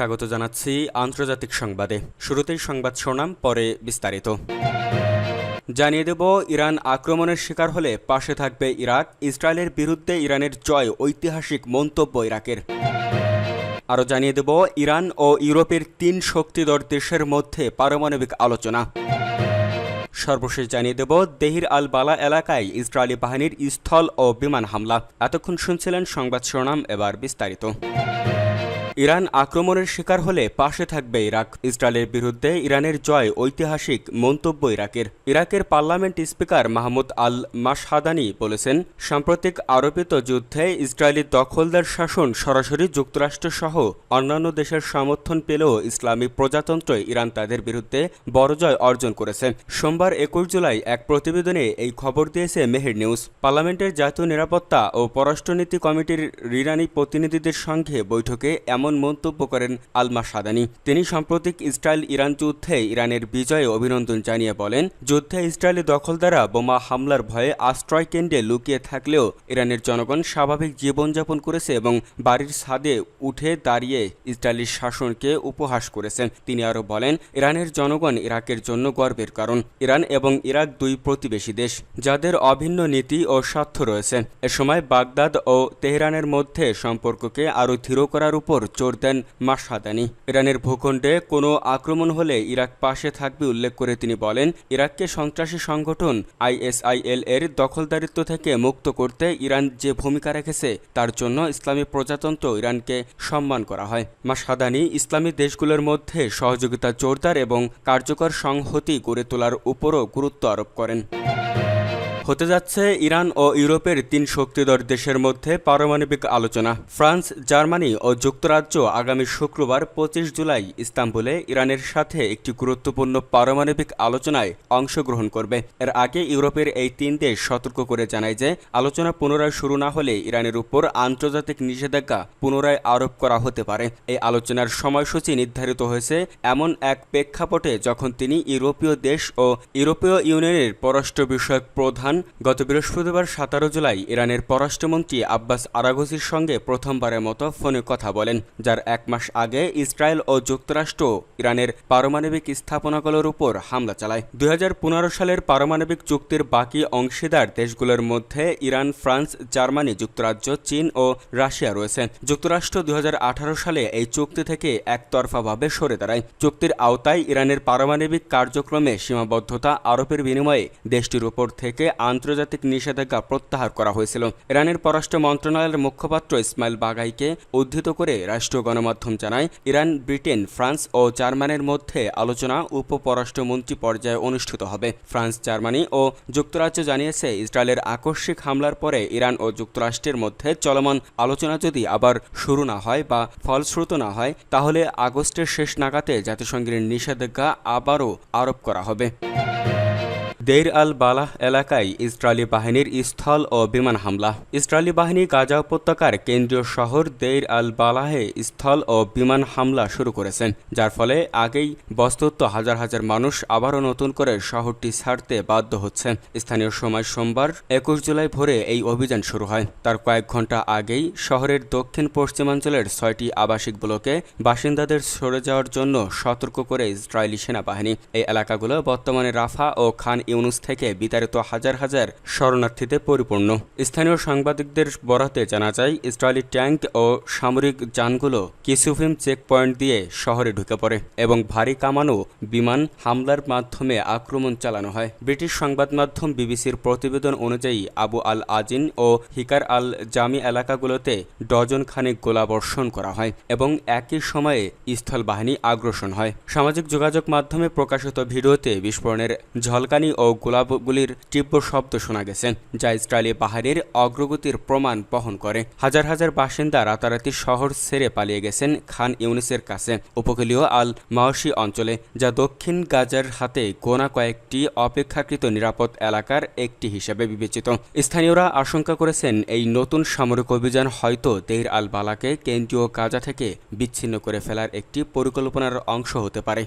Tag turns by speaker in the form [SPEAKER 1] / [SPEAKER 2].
[SPEAKER 1] স্বাগত জানাচ্ছি আন্তর্জাতিক সংবাদে। শুরুতেই সংবাদ শোনাম, পরে বিস্তারিত। জানিয়ে দেব, ইরান আক্রমণের শিকার হলে পাশে থাকবে ইরাক। ইসরায়েলের বিরুদ্ধে ইরানের জয়, ঐতিহাসিক মন্তব্য ইরাকের। আরও জানিয়ে দেব, ইরান ও ইউরোপের 3 শক্তিধর দেশের মধ্যে পারমাণবিক আলোচনা। সর্বশেষ জানিয়ে দেব, দেহির আল বালা এলাকায় ইসরায়েলি বাহিনীর স্থল ও বিমান হামলা। এতক্ষণ শুনছিলেন সংবাদ শিরোনাম, এবার বিস্তারিত। ইরান আক্রমণের শিকার হলে পাশে থাকবে ইরাক। ইসরায়েলের বিরুদ্ধে ইরানের জয়, ঐতিহাসিক মন্তব্য ইরাকের। ইরাকের পার্লামেন্ট স্পিকার মাহমুদ আল মাশহাদানি বলেছেন, সাম্প্রতিক আরোপিত যুদ্ধে ইসরায়েলি দখলদার শাসন সরাসরি যুক্তরাষ্ট্রসহ অন্যান্য দেশের সমর্থন পেলেও ইসলামী প্রজাতন্ত্র ইরান তাদের বিরুদ্ধে বড় জয় অর্জন করেছে। সোমবার 21 জুলাই এক প্রতিবেদনে এই খবর দিয়েছে মেহের নিউজ। পার্লামেন্টের জাতীয় নিরাপত্তা ও পররাষ্ট্রনীতি কমিটির ইরানি প্রতিনিধিদের সঙ্গে বৈঠকে এমন মন্তব্য করেন আল মাশহাদানি। তিনি সাম্প্রতিক ইসরায়েল ইরান যুদ্ধে ইরানের বিজয়ে অভিনন্দন জানিয়ে বলেন, যুদ্ধে ইসরায়েলি দখলদাররা বোমা হামলার ভয়ে আশ্রয় কেন্দ্রে লুকিয়ে থাকলেও ইরানের জনগণ স্বাভাবিক জীবনযাপন করেছে এবং বাড়ির ছাদে উঠে দাঁড়িয়ে ইসরায়েলি শাসনকে উপহাস করেছে। তিনি আরও বলেন, ইরানের জনগণ ইরাকের জন্য গর্বের কারণ। ইরান এবং ইরাক 2 প্রতিবেশী দেশ, যাদের অভিন্ন নীতি ও স্বার্থ রয়েছে। এ সময় বাগদাদ ও তেহরানের মধ্যে সম্পর্ককে আরও দৃঢ় করার উপর জোর দেন মাশহাদানি। ইরানের ভূখণ্ডে কোনো আক্রমণ হলে ইরাক পাশে থাকবে উল্লেখ করে তিনি বলেন, ইরাককে সন্ত্রাসী সংগঠন ISIL এর দখলদারিত্ব থেকে মুক্ত করতে ইরান যে ভূমিকা রেখেছে তার জন্য ইসলামী প্রজাতন্ত্র ইরানকে সম্মান করা হয়। মাশহাদানি ইসলামী দেশগুলোর মধ্যে সহযোগিতা জোরদার এবং কার্যকর সংহতি গড়ে তোলার উপরও গুরুত্ব আরোপ করেন। হতে যাচ্ছে ইরান ও ইউরোপের 3 শক্তিধর দেশের মধ্যে পারমাণবিক আলোচনা। ফ্রান্স, জার্মানি ও যুক্তরাজ্য আগামী শুক্রবার 25 জুলাই ইস্তাম্বুলে ইরানের সাথে একটি গুরুত্বপূর্ণ পারমাণবিক আলোচনায় অংশগ্রহণ করবে। এর আগে ইউরোপের এই 3 দেশ সতর্ক করে জানায় যে আলোচনা পুনরায় শুরু না হলে ইরানের উপর আন্তর্জাতিক নিষেধাজ্ঞা পুনরায় আরোপ করা হতে পারে। এই আলোচনার সময়সূচি নির্ধারিত হয়েছে এমন এক প্রেক্ষাপটে যখন তিনি ইউরোপীয় দেশ ও ইউরোপীয় ইউনিয়নের পররাষ্ট্র বিষয়ক প্রধান গত বৃহস্পতিবার 17 জুলাই ইরানের পররাষ্ট্রমন্ত্রী আব্বাস আরাঘচির সঙ্গে প্রথমবারের মতো ফোনে কথা বলেন, যার 1 মাস আগে ইসরায়েল ও যুক্তরাষ্ট্র ইরানের পারমাণবিক স্থাপনাগুলোর উপর হামলা চালায়। 2015 সালের পারমাণবিক চুক্তির বাকি অংশীদার দেশগুলোর মধ্যে ইরান, ফ্রান্স, জার্মানি, যুক্তরাজ্য, চীন ও রাশিয়া রয়েছে। যুক্তরাষ্ট্র 2018 সালে এই চুক্তি থেকে একতরফাভাবে সরে দাঁড়ায়। চুক্তির আওতায় ইরানের পারমাণবিক কার্যক্রমে সীমাবদ্ধতা আরোপের বিনিময়ে দেশটির উপর থেকে আন্তর্জাতিক নিষেধাজ্ঞা প্রত্যাহার করা হয়েছিল। ইরানের পররাষ্ট্র মন্ত্রণালয়ের মুখপাত্র ইসমাইল বাগাইকে উদ্ধৃত করে রাষ্ট্রীয় গণমাধ্যম জানায়, ইরান, ব্রিটেন, ফ্রান্স ও জার্মানির মধ্যে আলোচনা উপ-পররাষ্ট্রমন্ত্রী পর্যায়ে অনুষ্ঠিত হবে। ফ্রান্স, জার্মানি ও যুক্তরাজ্য জানিয়েছে, ইসরায়েলের আকস্মিক হামলার পরে ইরান ও যুক্তরাষ্ট্রের মধ্যে চলমান আলোচনা যদি আবার শুরু না হয় বা ফলশ্রুত না হয়, তাহলে আগস্টের শেষ নাগাদে জাতিসংঘের নিষেধাজ্ঞা আবারও আরোপ করা হবে। দেইর আল বালাহ এলাকায় ইসরায়েলি বাহিনীর স্থল ও বিমান হামলা। ইসরায়েলি বাহিনী গাজা উপত্যকার কেন্দ্রীয় শহর দেইর আল বালাহে স্থল ও বিমান হামলা শুরু করেছেন, যার ফলে আগেই বস্তুত হাজার হাজার মানুষ আবারও নতুন করে শহরটি ছাড়তে বাধ্য হচ্ছে। স্থানীয় সময় সোমবার 21 জুলাই ভোরে এই অভিযান শুরু হয়। তার কয়েক ঘন্টা আগেই শহরের দক্ষিণ পশ্চিমাঞ্চলের 6টি আবাসিক ব্লকে বাসিন্দাদের সরে যাওয়ার জন্য সতর্ক করে ইসরায়েলি সেনাবাহিনী। এই এলাকাগুলো বর্তমানে রাফা ও খান ইউনুস থেকে বিতাড়িত হাজার হাজার শরণার্থীতে পরিপূর্ণ। স্থানীয় সাংবাদিকদের বরাতে জানা যায়, ইসরায়েলি ট্যাঙ্ক ও সামরিক যানগুলো কিসুফিম চেকপয়েন্ট দিয়ে শহরে ঢুকে পড়ে এবং ভারী কামানো বিমান হামলার মাধ্যমে আক্রমণ চালানো হয়। ব্রিটিশ সংবাদ মাধ্যম বিবিসির প্রতিবেদন অনুযায়ী আবু আল আজিন ও হিকার আল জামি এলাকাগুলোতে ডজন খানেক গোলাবর্ষণ করা হয় এবং একই সময়ে স্থল বাহিনী আগ্রাসন হয়। সামাজিক যোগাযোগ মাধ্যমে প্রকাশিত ভিডিওতে বিস্ফোরণের ঝলকানি ও গোলাগুলির তীব্র শব্দ শোনা গেছে, যা ইসরায়েলি বাহিনীর অগ্রগতির প্রমাণ বহন করে। হাজার হাজার বাসিন্দা রাতারাতি শহর ছেড়ে পালিয়ে গেছেন খান ইউনিসের কাছে উপকূলীয় আল মাওশি অঞ্চলে, যা দক্ষিণ গাজার হাতে গোনা কয়েকটি অপেক্ষাকৃত নিরাপদ এলাকার একটি হিসেবে বিবেচিত। স্থানীয়রা আশঙ্কা করেছেন, এই নতুন সামরিক অভিযান হয়তো দেইর আল বালাকে কেন্দ্রীয় গাজা থেকে বিচ্ছিন্ন করে ফেলার একটি পরিকল্পনার অংশ হতে পারে।